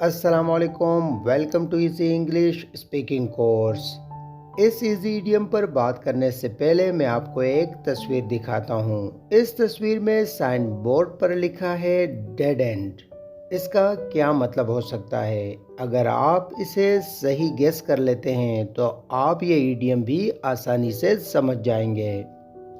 अस्सलाम वालेकुम, welcome to easy English speaking course. इस इजी इडियम पर बात करने से पहले मैं आपको एक तस्वीर दिखाता हूँ। इस तस्वीर में साइन बोर्ड पर लिखा है डेड एंड। इसका क्या मतलब हो सकता है? अगर आप इसे सही गेस कर लेते हैं तो आप ये इडियम भी आसानी से समझ जाएंगे।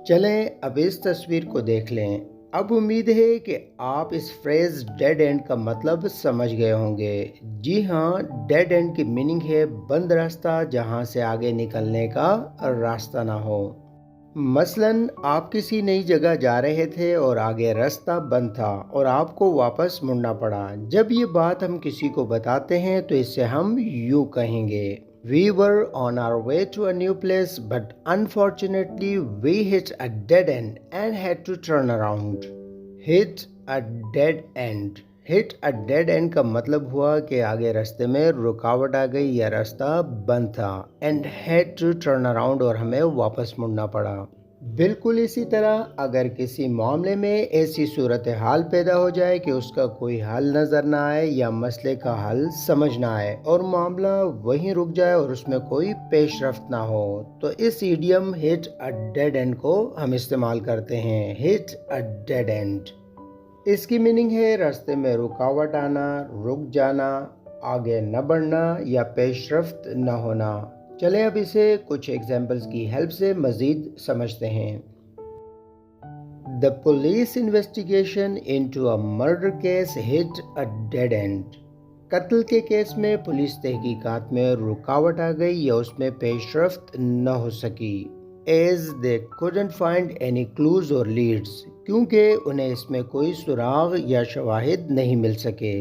चलें अब इस तस्वीर को देख लें। अब उम्मीद है कि आप इस फ्रेज डेड एंड का मतलब समझ गए होंगे। जी हाँ, डेड एंड की मीनिंग है बंद रास्ता, जहाँ से आगे निकलने का रास्ता ना हो। मसलन आप किसी नई जगह जा रहे थे और आगे रास्ता बंद था और आपको वापस मुड़ना पड़ा। जब ये बात हम किसी को बताते हैं तो इससे हम यूँ कहेंगे, We were on our way to a new place, but unfortunately we hit a dead end and had to turn around. Hit a dead end. Hit a dead end का मतलब हुआ कि आगे रास्ते में रुकावट आ गई या रास्ता बंद था, and had to turn around और हमें वापस मुड़ना पड़ा। बिल्कुल इसी तरह अगर किसी मामले में ऐसी सूरत हाल पैदा हो जाए कि उसका कोई हल नज़र ना आए या मसले का हल समझ ना आए और मामला वहीं रुक जाए और उसमें कोई पेशरफ्त ना हो, तो इस idiom hit a dead and को हम इस्तेमाल करते हैं। हिट अ डेड एंड, इसकी मीनिंग है रास्ते में रुकावट आना, रुक जाना, आगे न बढ़ना या पेशरफ्त न होना। चलें अब इसे कुछ एग्जाम्पल्स की हेल्प से मज़ीद समझते हैं। The police investigation into a murder case hit a dead and. कत्ल के केस में पुलिस तहकीकात में रुकावट आ गई या उसमें पेशरफ्त न हो सकी। As they couldn't find any clues or leads, क्योंकि उन्हें इसमें कोई सुराग या शवाहिद नहीं मिल सके।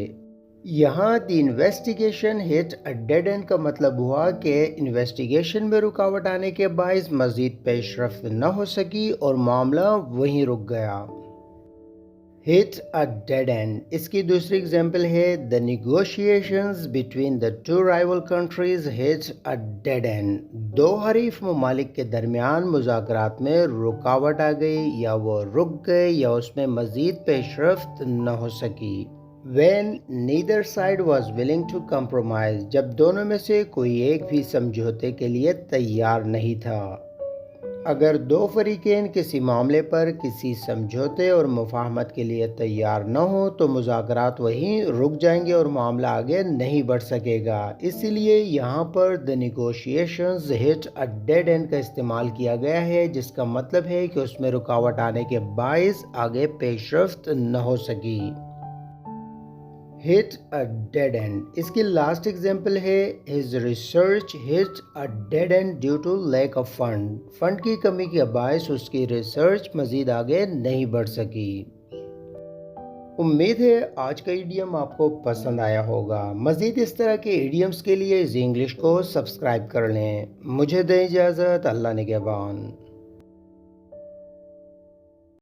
यहाँ the investigation hit a dead and का मतलब हुआ कि इन्वेस्टिगेशन में रुकावट आने के बायस मज़ीद पेशरफ्त न हो सकी और मामला वहीं रुक गया। हिट अ डेड एंड, इसकी दूसरी एग्जाम्पल है the negotiations between the two rival countries hit a dead and. दो हरीफ ममालिक के दरमियान मुज़ाकरात में रुकावट आ गई या वो रुक गए या उसमें मज़ीद पेशरफ्त न हो सकी। When neither side was willing to compromise, जब दोनों में से कोई एक भी समझौते के लिए तैयार नहीं था। अगर दो फरीकेन किसी मामले पर किसी समझौते और मुफाहमत के लिए तैयार न हो तो मुज़ाकरात वहीं रुक जाएंगे और मामला आगे नहीं बढ़ सकेगा। इसीलिए यहाँ पर the negotiations hit a dead and का इस्तेमाल किया गया है, जिसका मतलब है कि उसमें रुकावट आने के बायस आगे पेशरफ्त न हो सकी। हिट अ डेड एंड, इसकी लास्ट एग्जाम्पल है his research hit a dead end due to lack of fund की कमी के बायस उसकी रिसर्च मजीद आगे नहीं बढ़ सकी। उम्मीद है आज का इडियम आपको पसंद आया होगा। मजीद इस तरह के इडियम्स के लिए इस इंग्लिश को सब्सक्राइब कर लें। मुझे दें इजाज़त, अल्लाह निगहबान।